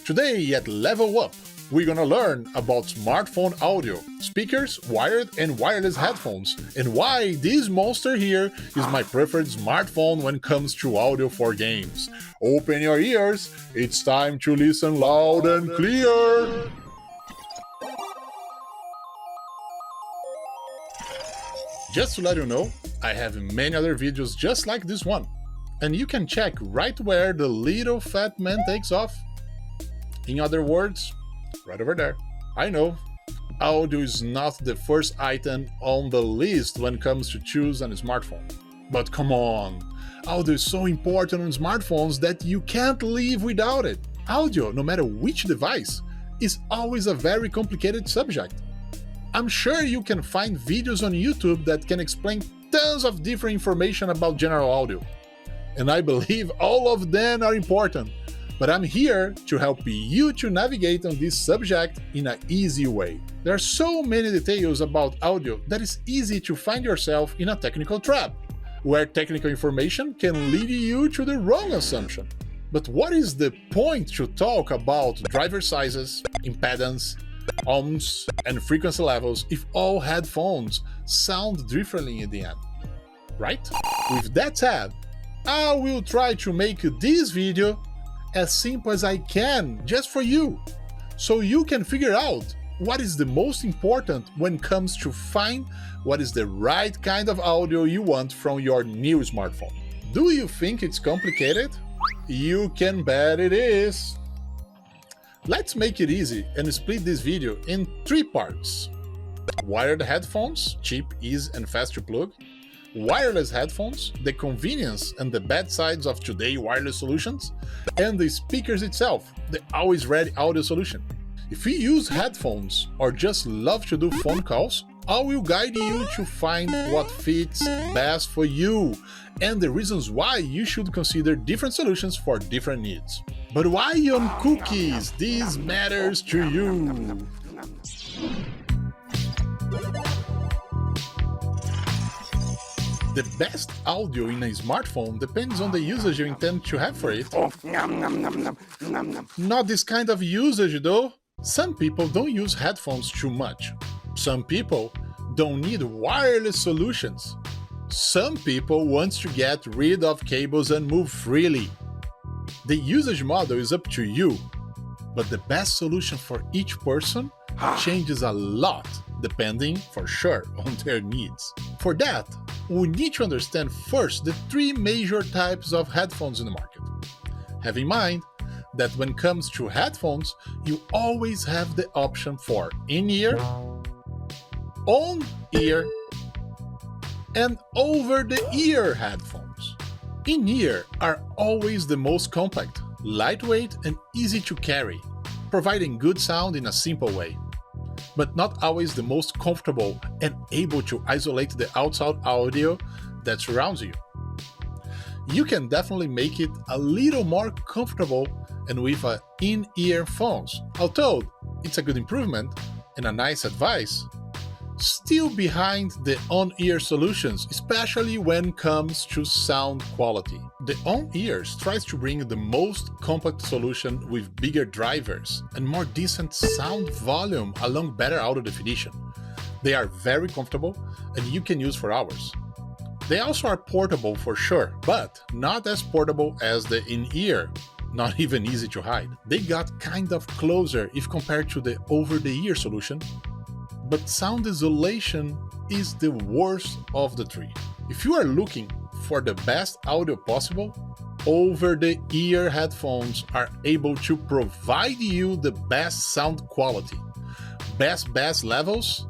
Today at Level Up, we're gonna learn about smartphone audio, speakers, wired and wireless headphones, and why this monster here is my preferred smartphone when it comes to audio for games. Open your ears, it's time to listen loud and clear! Just to let you know, I have many other videos just like this one, and you can check right where the little fat man takes off. In other words, right over there. I know, audio is not the first item on the list when it comes to choose a smartphone. But come on, audio is so important on smartphones that you can't live without it. Audio, no matter which device, is always a very complicated subject. I'm sure you can find videos on YouTube that can explain tons of different information about general audio. And I believe all of them are important. But I'm here to help you to navigate on this subject in an easy way. There are so many details about audio that it's easy to find yourself in a technical trap, where technical information can lead you to the wrong assumption. But what is the point to talk about driver sizes, impedance, ohms, and frequency levels if all headphones sound differently in the end? Right? With that said, I will try to make this video as simple as I can just for you, so you can figure out what is the most important when it comes to find what is the right kind of audio you want from your new smartphone. Do you think it's complicated? You can bet it is! Let's make it easy and split this video in 3 parts. Wired headphones, cheap, easy and fast to plug. Wireless headphones, the convenience and the bad sides of today's wireless solutions, and the speakers itself, the always ready audio solution. If you use headphones or just love to do phone calls, I will guide you to find what fits best for you and the reasons why you should consider different solutions for different needs. But why on cookies? This matters to you. The best audio in a smartphone depends on the usage you intend to have for it. Not this kind of usage though. Some people don't use headphones too much. Some people don't need wireless solutions. Some people want to get rid of cables and move freely. The usage model is up to you, but the best solution for each person changes a lot depending, for sure, on their needs. For that, we need to understand first the 3 major types of headphones in the market. Have in mind that when it comes to headphones, you always have the option for in-ear, on-ear, and over-the-ear headphones. In-ear are always the most compact, lightweight, and easy to carry, providing good sound in a simple way, but not always the most comfortable and able to isolate the outside audio that surrounds you. You can definitely make it a little more comfortable and with in-ear phones, although it's a good improvement and a nice advice. Still behind the on-ear solutions, especially when it comes to sound quality. The on-ears tries to bring the most compact solution with bigger drivers and more decent sound volume along better audio definition. They are very comfortable and you can use for hours. They also are portable for sure, but not as portable as the in-ear, not even easy to hide. They got kind of closer if compared to the over-the-ear solution, but sound isolation is the worst of the 3. If you are looking for the best audio possible, over-the-ear headphones are able to provide you the best sound quality, best bass levels,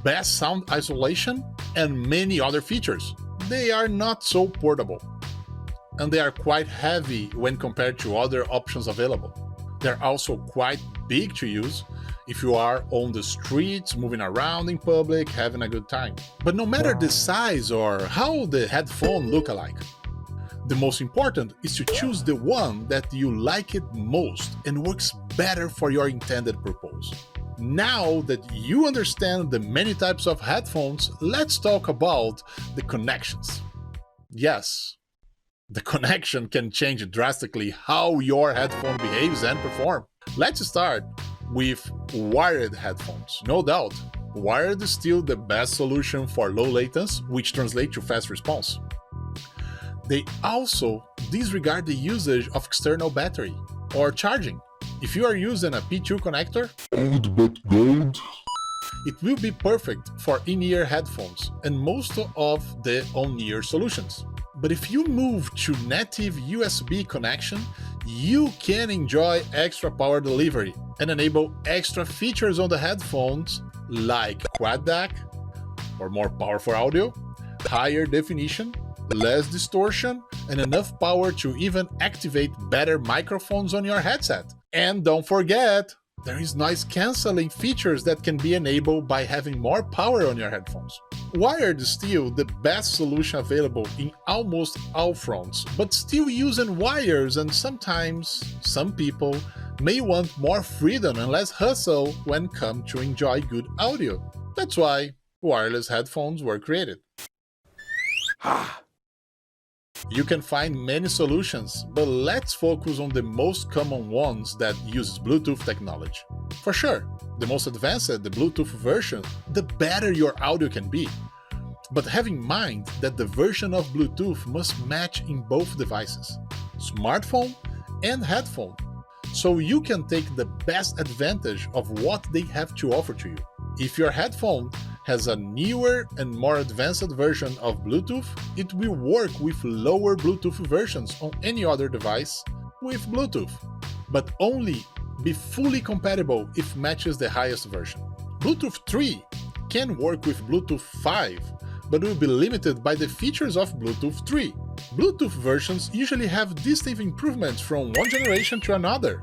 best sound isolation, and many other features. They are not so portable, and they are quite heavy when compared to other options available. They're also quite big to use if you are on the streets, moving around in public, having a good time. But no matter the size or how the headphone look alike, the most important is to choose the one that you like it most and works better for your intended purpose. Now that you understand the many types of headphones, let's talk about the connections. Yes, the connection can change drastically how your headphone behaves and performs. Let's start with wired headphones. No doubt, wired is still the best solution for low latency, which translates to fast response. They also disregard the usage of external battery or charging. If you are using a P2 connector, old but gold, it will be perfect for in-ear headphones and most of the on-ear solutions. But if you move to native USB connection, you can enjoy extra power delivery and enable extra features on the headphones like quad DAC or more powerful audio, higher definition, less distortion, and enough power to even activate better microphones on your headset. And don't forget, there is noise cancelling features that can be enabled by having more power on your headphones. Wired is still the best solution available in almost all fronts, but still using wires, and sometimes some people may want more freedom and less hustle when come to enjoy good audio. That's why wireless headphones were created. You can find many solutions, but let's focus on the most common ones that uses Bluetooth technology. For sure, the most advanced the Bluetooth version, the better your audio can be. But have in mind that the version of Bluetooth must match in both devices, smartphone and headphone, so you can take the best advantage of what they have to offer to you. If your headphone has a newer and more advanced version of Bluetooth, it will work with lower Bluetooth versions on any other device with Bluetooth, but only be fully compatible if matches the highest version. Bluetooth 3 can work with Bluetooth 5, but will be limited by the features of Bluetooth 3. Bluetooth versions usually have distinct improvements from one generation to another,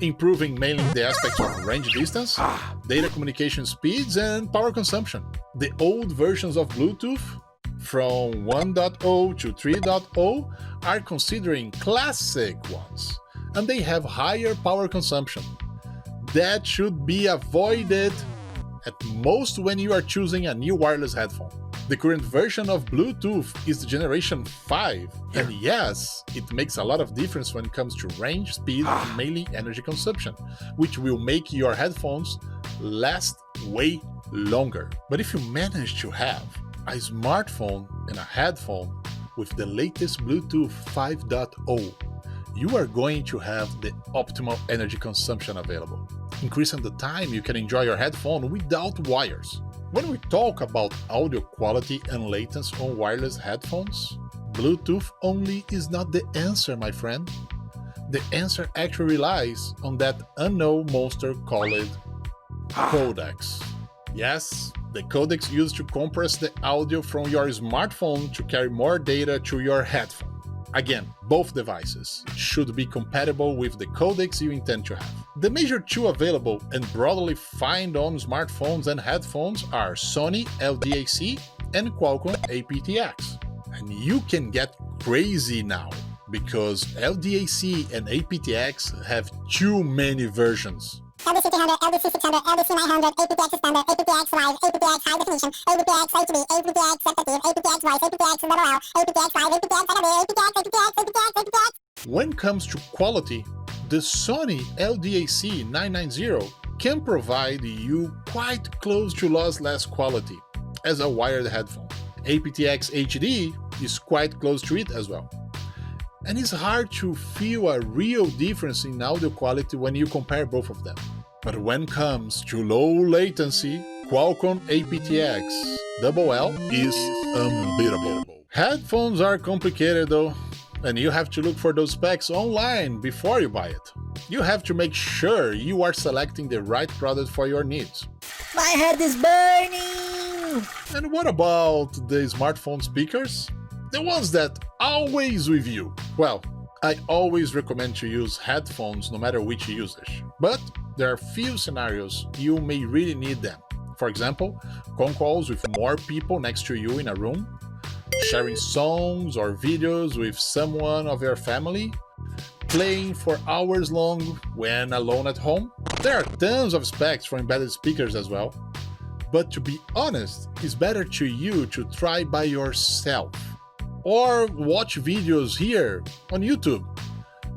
improving mainly the aspects of range distance, data communication speeds, and power consumption. The old versions of Bluetooth, from 1.0 to 3.0, are considering classic ones, and they have higher power consumption. That should be avoided at most when you are choosing a new wireless headphone. The current version of Bluetooth is the generation 5, and yes, it makes a lot of difference when it comes to range, speed, and mainly energy consumption, which will make your headphones last way longer. But if you manage to have a smartphone and a headphone with the latest Bluetooth 5.0, you are going to have the optimal energy consumption available, increasing the time you can enjoy your headphone without wires. When we talk about audio quality and latency on wireless headphones, Bluetooth only is not the answer, my friend. The answer actually relies on that unknown monster called codecs. Yes, the codecs used to compress the audio from your smartphone to carry more data to your headphone. Again, both devices should be compatible with the codecs you intend to have. The major two available and broadly found on smartphones and headphones are Sony LDAC and Qualcomm aptX. And you can get crazy now, because LDAC and aptX have too many versions. LDC 300, LDC 600, LDC 900, aptX Standard, aptX Live, aptX High Definition, aptX HD, aptX Sensitive, aptX Voice, aptX Level L, aptX Live, aptX HD, aptX. When it comes to quality, the Sony LDAC 990 can provide you quite close to lossless quality as a wired headphone. aptX HD is quite close to it as well. And it's hard to feel a real difference in audio quality when you compare both of them. But when it comes to low latency, Qualcomm aptX LL is unbeatable. Headphones are complicated though, and you have to look for those specs online before you buy it. You have to make sure you are selecting the right product for your needs. My head is burning! And what about the smartphone speakers? The ones that always with you. Well, I always recommend to use headphones no matter which usage, but there are few scenarios you may really need them. For example, phone calls with more people next to you in a room, sharing songs or videos with someone of your family, playing for hours long when alone at home. There are tons of specs for embedded speakers as well, but to be honest, it's better to you to try by yourself or watch videos here on YouTube.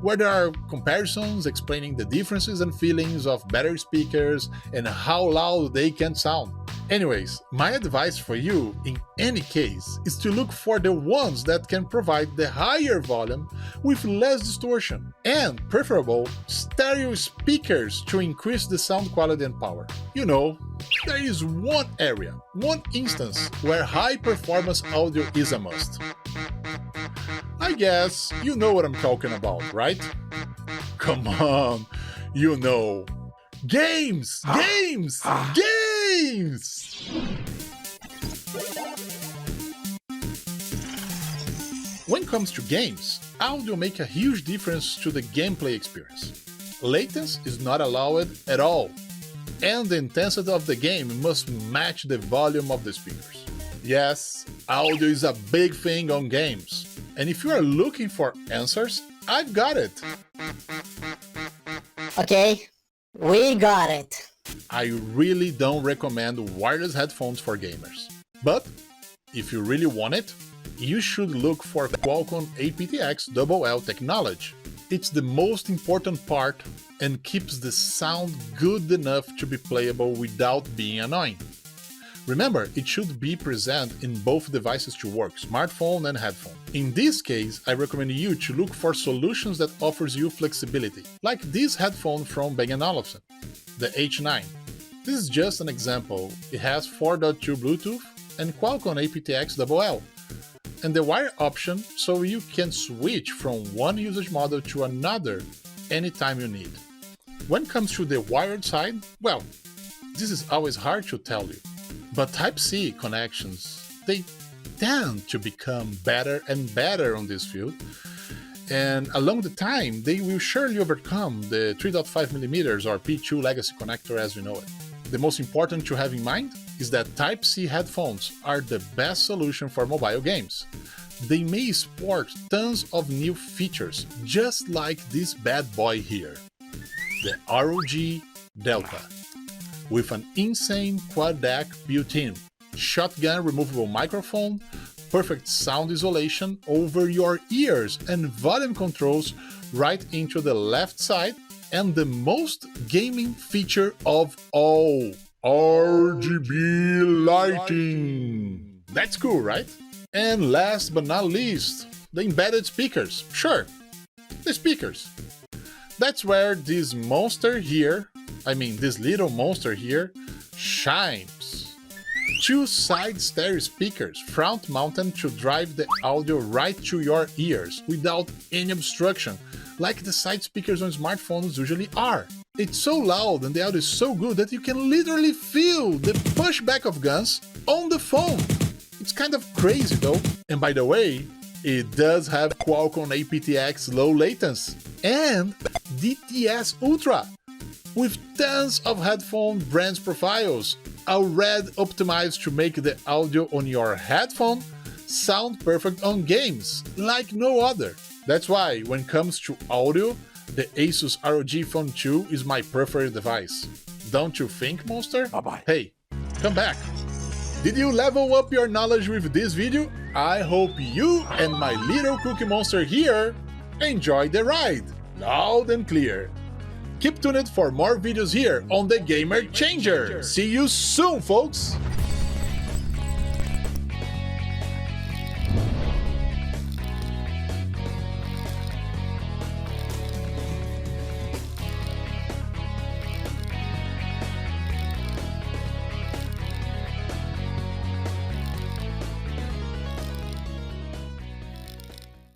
where there are comparisons explaining the differences and feelings of better speakers and how loud they can sound. Anyways, my advice for you, in any case, is to look for the ones that can provide the higher volume with less distortion, and preferable stereo speakers to increase the sound quality and power. You know, there is one area, one instance, where high performance audio is a must. I guess you know what I'm talking about, right? Come on, you know. Games! Games! Games! When it comes to games, audio makes a huge difference to the gameplay experience. Latency is not allowed at all, and the intensity of the game must match the volume of the speakers. Yes, audio is a big thing on games, and if you are looking for answers, I've got it! Okay, we got it. I really don't recommend wireless headphones for gamers. But, if you really want it, you should look for Qualcomm aptX LL technology. It's the most important part and keeps the sound good enough to be playable without being annoying. Remember, it should be present in both devices to work, smartphone and headphone. In this case, I recommend you to look for solutions that offers you flexibility, like this headphone from Bang & Olufsen, the H9. This is just an example. It has 4.2 Bluetooth and Qualcomm aptX LL, and the wire option so you can switch from one usage model to another anytime you need. When it comes to the wired side, well, this is always hard to tell you. But Type-C connections, they tend to become better and better on this field, and along the time they will surely overcome the 3.5mm or P2 legacy connector as we know it. The most important to have in mind is that Type-C headphones are the best solution for mobile games. They may sport tons of new features, just like this bad boy here, the ROG Delta. With an insane codec built-in, shotgun removable microphone, perfect sound isolation over your ears and volume controls right into the left side, and the most gaming feature of all, RGB lighting. That's cool, right? And last but not least, the embedded speakers. Sure, the speakers. That's where this monster here, this little monster here, shines. Two side stereo speakers, front mounted to drive the audio right to your ears without any obstruction, like the side speakers on smartphones usually are. It's so loud and the audio is so good that you can literally feel the pushback of guns on the phone. It's kind of crazy though. And by the way, it does have Qualcomm aptX low latency and DTS Ultra, with tons of headphone brands profiles, already optimized to make the audio on your headphone sound perfect on games, like no other. That's why, when it comes to audio, the Asus ROG Phone 2 is my preferred device. Don't you think, monster? Bye-bye. Hey, come back. Did you level up your knowledge with this video? I hope you and my little cookie monster here enjoyed the ride, loud and clear. Keep tuned for more videos here on The Gamer Changer. See you soon, folks!